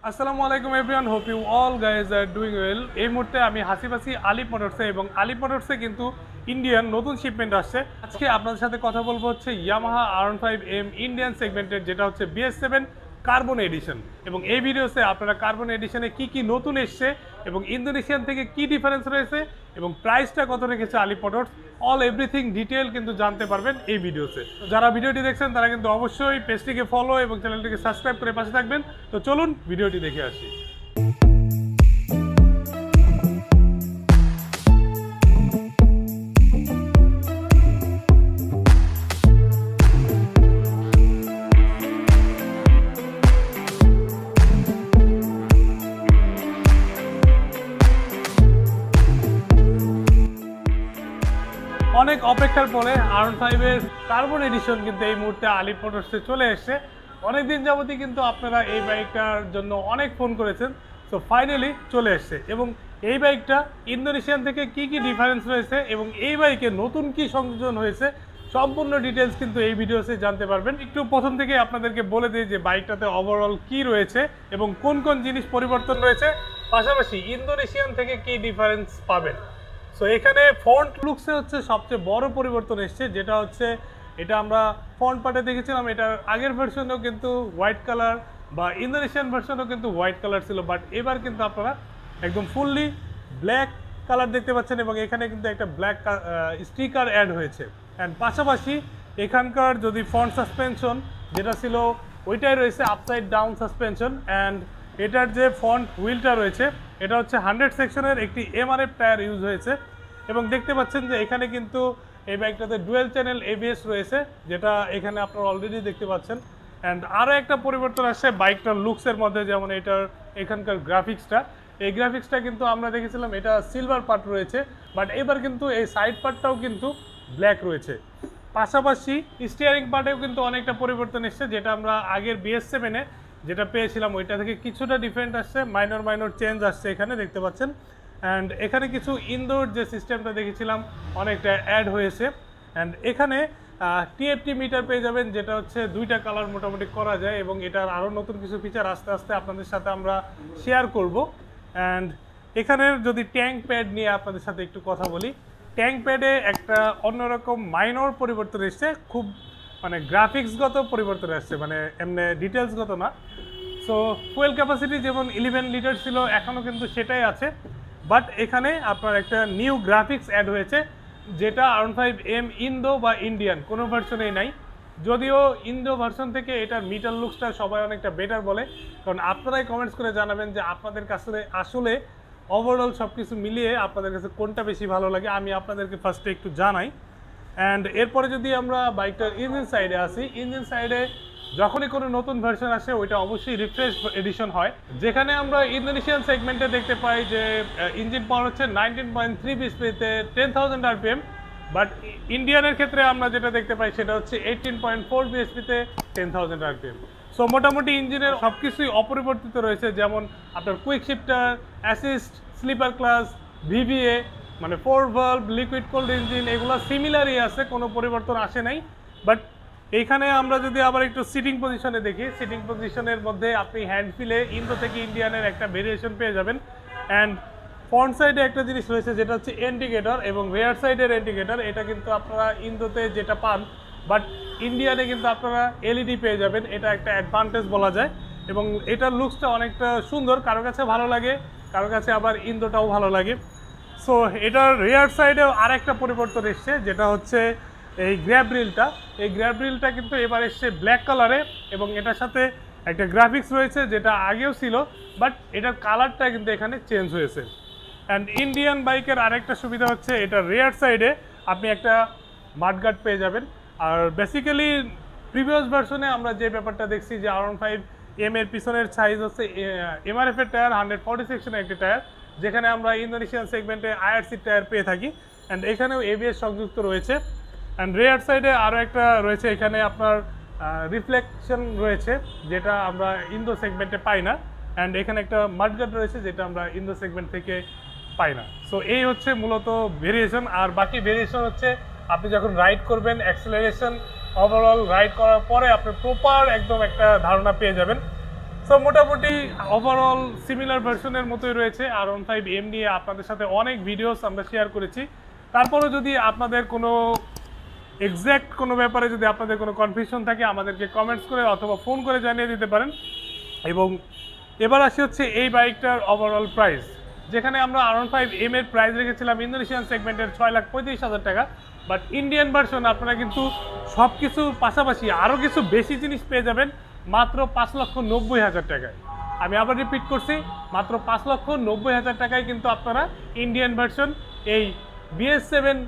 আসসালামু আলাইকুম everyone, hope you all guys are doing well. এই মুহূর্তে আমি হাসিবাসি আলিফ মোটরসে, এবং আলিফ মোটরসে কিন্তু ইন্ডিয়ান নতুন শিপমেন্ট আসছে। আজকে আপনাদের সাথে কথা বলবো হচ্ছে ইয়ামাহা R15M ইন্ডিয়ান সেগমেন্টের, যেটা হচ্ছে BS7 কার্বন এডিশন। এবং এই ভিডিওতে আপনারা কার্বন এডিশনে কি কি নতুন এসছে এবং ইন্দোনেশিয়ান থেকে কি ডিফারেন্স রয়েছে এবং প্রাইসটা কত রেখেছে আলিফ মোটরস, অল এভরিথিং ডিটেল কিন্তু জানতে পারবেন এই ভিডিওতে। যারা ভিডিওটি দেখছেন তারা কিন্তু অবশ্যই পেজটিকে ফলো এবং চ্যানেলটিকে সাবস্ক্রাইব করে পাশে থাকবেন। তো চলুন ভিডিওটি দেখে আসি। অনেক অপেক্ষার পরে R15 এর কার্বন এডিশন কিন্তু এই মুহূর্তে আলিফ মোটরসে চলে এসেছে। অনেকদিন যাবতই কিন্তু আপনারা এই বাইকটার জন্য অনেক ফোন করেছেন, সো ফাইনালি চলে এসেছে। এবং এই বাইকটা ইন্দোনেশিয়ান থেকে কি কি ডিফারেন্স রয়েছে এবং এই বাইকে নতুন কি সংযোজন হয়েছে, সম্পূর্ণ ডিটেলস কিন্তু এই ভিডিওতে জানতে পারবেন। একটু প্রথম থেকে আপনাদেরকে বলে দিই যে বাইকটাতে ওভারঅল কি রয়েছে এবং কোন কোন জিনিস পরিবর্তন রয়েছে, পাশাপাশি ইন্দোনেশিয়ান থেকে কি ডিফারেন্স পাবেন। সো এখানে ফন্ট লুকসে হচ্ছে সবচেয়ে বড় পরিবর্তন এসছে, যেটা হচ্ছে এটা আমরা ফন্ট পার্টে দেখেছিলাম, এটার আগের ভার্সনেও কিন্তু হোয়াইট কালার বা ইন্দোনেশিয়ান ভার্সনেও কিন্তু হোয়াইট কালার ছিল, বাট এবার কিন্তু আপনারা একদম ফুললি ব্ল্যাক কালার দেখতে পাচ্ছেন এবং এখানে কিন্তু একটা ব্ল্যাক স্টিকার অ্যাড হয়েছে। অ্যান্ড পাশাপাশি এখানকার যদি ফ্রন্ট সাসপেনশন যেটা ছিল ওইটাই রয়েছে আপসাইড ডাউন সাসপেনশন। অ্যান্ড এটার যে ফ্রন্ট হুইলটা রয়েছে এটা হচ্ছে 100 সেকশনের একটি MRF টায়ার ইউজ হয়েছে। এবং দেখতে পাচ্ছেন যে এখানে কিন্তু এই বাইকটাতে ডুয়েল চ্যানেল ABS রয়েছে, যেটা এখানে আপনারা অলরেডি দেখতে পাচ্ছেন। অ্যান্ড আরও একটা পরিবর্তন আসছে বাইকটার লুকসের মধ্যে, যেমন এটার এখানকার গ্রাফিক্সটা, এই গ্রাফিক্সটা কিন্তু আমরা দেখেছিলাম এটা সিলভার পার্ট রয়েছে, বাট এবার কিন্তু এই সাইড পার্টটাও কিন্তু ব্ল্যাক রয়েছে। পাশাপাশি স্টিয়ারিং পার্টেও কিন্তু অনেকটা পরিবর্তন এসছে, যেটা আমরা আগের BS7-এ যেটা পেয়েছিলাম ওইটা থেকে কিছুটা ডিফারেন্ট আসছে, মাইনর চেঞ্জ আসছে এখানে দেখতে পাচ্ছেন। অ্যান্ড এখানে কিছু ইনডোর যে সিস্টেমটা দেখেছিলাম অনেকটা অ্যাড হয়েছে। অ্যান্ড এখানে TFT মিটার পেয়ে যাবেন, যেটা হচ্ছে দুইটা কালার মোটামুটি করা যায়, এবং এটার আরও নতুন কিছু ফিচার আস্তে আস্তে আপনাদের সাথে আমরা শেয়ার করব। অ্যান্ড এখানের যদি ট্যাঙ্ক প্যাড নিয়ে আপনাদের সাথে একটু কথা বলি, ট্যাঙ্ক প্যাডে একটা অন্যরকম মাইনর পরিবর্তন এসছে, খুব মানে গ্রাফিক্সগত পরিবর্তন আসছে, মানে এমনি ডিটেলসগত না। সো ফুয়েল ক্যাপাসিটি যেমন 11 লিটার ছিল এখনও কিন্তু সেটাই আছে, বাট এখানে আপনার একটা নিউ গ্রাফিক্স অ্যাড হয়েছে, যেটা R15M ইন্দো বা ইন্ডিয়ান কোনো ভার্সনেই নাই। যদিও ইন্দো ভার্সন থেকে এটার মিটার লুকসটা সবাই অনেকটা বেটার বলে, কারণ আপনারাই কমেন্টস করে জানাবেন যে আপনাদের কাছে আসলে ওভারঅল সব কিছু মিলিয়ে আপনাদের কাছে কোনটা বেশি ভালো লাগে। আমি আপনাদেরকে ফার্স্টে একটু জানাই। অ্যান্ড এরপরে যদি আমরা বাইকটার ইঞ্জিন সাইডে আসি, ইঞ্জিন সাইডে যখনই কোনো নতুন ভার্সন আসে ওইটা অবশ্যই রিফ্রেশ এডিশন হয়, যেখানে আমরা ইন্দোনেশিয়ান সেগমেন্টে দেখতে পাই যে ইঞ্জিন পাওয়ার হচ্ছে 19.3 বিএসপিতে 10,000 RPM, বাট ইন্ডিয়ানের ক্ষেত্রে আমরা যেটা দেখতে পাই সেটা হচ্ছে 18.4 বিএসপিতে 10,000 RPM। সো মোটামুটি ইঞ্জিনের সব কিছুই অপরিবর্তিত রয়েছে, যেমন আপনার quick shifter, assist, sleeper class, VVA, মানে 4 ভালভ লিকুইড কোল্ড ইঞ্জিন, এগুলো সিমিলারই আছে, কোনো পরিবর্তন আসে নাই। বাট এইখানে আমরা যদি আবার একটু সিটিং পজিশনে দেখি, সিটিং পজিশনের মধ্যে আপনি হ্যান্ড ফিলে ইন্দো থেকে ইন্ডিয়ানের একটা ভেরিয়েশন পেয়ে যাবেন। অ্যান্ড ফ্রন্ট সাইডে একটা জিনিস রয়েছে যেটা হচ্ছে ইন্ডিকেটর, এবং রেয়ার সাইডের ইন্ডিকেটর, এটা কিন্তু আপনারা ইন্দোতে যেটা পান বাট ইন্ডিয়ানে কিন্তু আপনারা LED পেয়ে যাবেন, এটা একটা অ্যাডভান্টেজ বলা যায়। এবং এটার লুকসটা অনেকটা সুন্দর, কারো কাছে ভালো লাগে, কারো কাছে আবার ইন্দোটাও ভালো লাগে। সো এটার রেয়ার সাইডেও আরেকটা পরিবর্তন এসছে, যেটা হচ্ছে এই গ্র্যাব রিলটা। এই গ্র্যাব রিলটা কিন্তু এবার এসছে ব্ল্যাক কালারে, এবং এটার সাথে একটা গ্রাফিক্স রয়েছে যেটা আগেও ছিল, বাট এটার কালারটা কিন্তু এখানে চেঞ্জ হয়েছে। অ্যান্ড ইন্ডিয়ান বাইকের আরেকটা সুবিধা হচ্ছে এটার রেয়ার সাইডে আপনি একটা মাডগার্ড পেয়ে যাবেন। আর বেসিক্যালি প্রিভিয়াস ভার্সনে আমরা যে ব্যাপারটা দেখছি যে R15M এর পিছনের সাইজ হচ্ছে MRF এর টায়ার 140 সেকশনের একটি টায়ার, যেখানে আমরা ইন্দোনেশিয়ান সেগমেন্টে IRC টায়ার পেয়ে থাকি। অ্যান্ড এখানেও ABS সংযুক্ত রয়েছে। অ্যান্ড রেয়ার সাইডে আরও একটা রয়েছে, এখানে আপনার রিফ্লেকশন রয়েছে, যেটা আমরা ইন্দো সেগমেন্টে পাই না। অ্যান্ড এখানে একটা মাডগার্ড রয়েছে, যেটা আমরা ইন্দো সেগমেন্ট থেকে পাই না। সো এই হচ্ছে মূলত ভেরিয়েশন। আর বাকি ভেরিয়েশন হচ্ছে আপনি যখন রাইড করবেন, অ্যাক্সেলারেশন ওভারঅল রাইড করার পরে আপনি প্রপার একদম একটা ধারণা পেয়ে যাবেন। সো মোটামুটি ওভারঅল সিমিলার ভার্সনের মতোই রয়েছে R15M নিয়ে আপনাদের সাথে অনেক ভিডিওস আমরা শেয়ার করেছি। তারপরেও যদি আপনাদের কোনো এক্স্যাক্ট কোনো ব্যাপারে যদি আপনাদের কোনো কনফিউশন থাকে আমাদেরকে কমেন্টস করে অথবা ফোন করে জানিয়ে দিতে পারেন। এবং এবার আসি হচ্ছে এই বাইকটার ওভারঅল প্রাইস, যেখানে আমরা R15M এর প্রাইস রেখেছিলাম ইন্দোনেশিয়ান সেগমেন্টের 6,35,000 টাকা, বাট ইন্ডিয়ান ভার্সন আপনারা কিন্তু সব কিছুর পাশাপাশি আরও কিছু বেশি জিনিস পেয়ে যাবেন মাত্র 5,90,000 টাকায়। আমি আবার রিপিট করছি, মাত্র 5,90,000 টাকায় কিন্তু আপনারা ইন্ডিয়ান ভার্সন এই BS7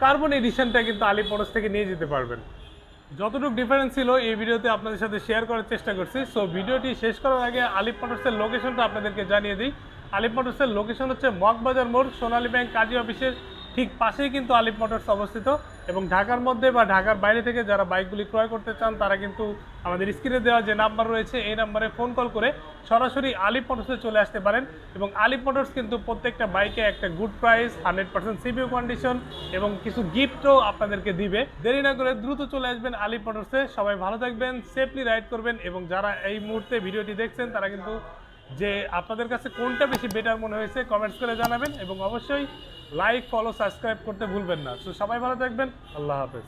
কার্বন এডিশনটা কিন্তু আলিপ মোটরস থেকে নিয়ে যেতে পারবেন। যতটুকু ডিফারেন্স ছিল এই ভিডিওতে আপনাদের সাথে শেয়ার করার চেষ্টা করছি। সো ভিডিওটি শেষ করার আগে আলিপ মোটরসের লোকেশনটা আপনাদেরকে জানিয়ে দিই। আলিপ মোটরসের লোকেশন হচ্ছে মগবাজার মোড়, সোনালী ব্যাংক কাজী অফিসের ঠিক পাশেই কিন্তু আলিপ মোটরস অবস্থিত। এবং ঢাকার মধ্যে বা ঢাকার বাইরে থেকে যারা বাইকগুলি ক্রয় করতে চান তারা কিন্তু আমাদের স্ক্রিনে দেওয়া যে নাম্বার রয়েছে এই নাম্বারে ফোন কল করে সরাসরি আলিপ মোটরসে চলে আসতে পারেন। এবং আলিপ মোটরস কিন্তু প্রত্যেকটা বাইকে একটা গুড প্রাইস, 100% সিপিইউ কন্ডিশন এবং কিছু গিফটও আপনাদেরকে দিবে। দেরি না করে দ্রুত চলে আসবেন আলিপ মোটরসে। সবাই ভালো থাকবেন, সেফলি রাইড করবেন। এবং যারা এই মুহূর্তে ভিডিওটি দেখছেন তারা কিন্তু যে আপনাদের কাছে কোনটা বেশি বেটার মনে হয়েছে কমেন্টস করে জানাবেন এবং অবশ্যই লাইক, ফলো, সাবস্ক্রাইব করতে ভুলবেন না। সো সবাই ভালো থাকবেন, আল্লাহ হাফেজ।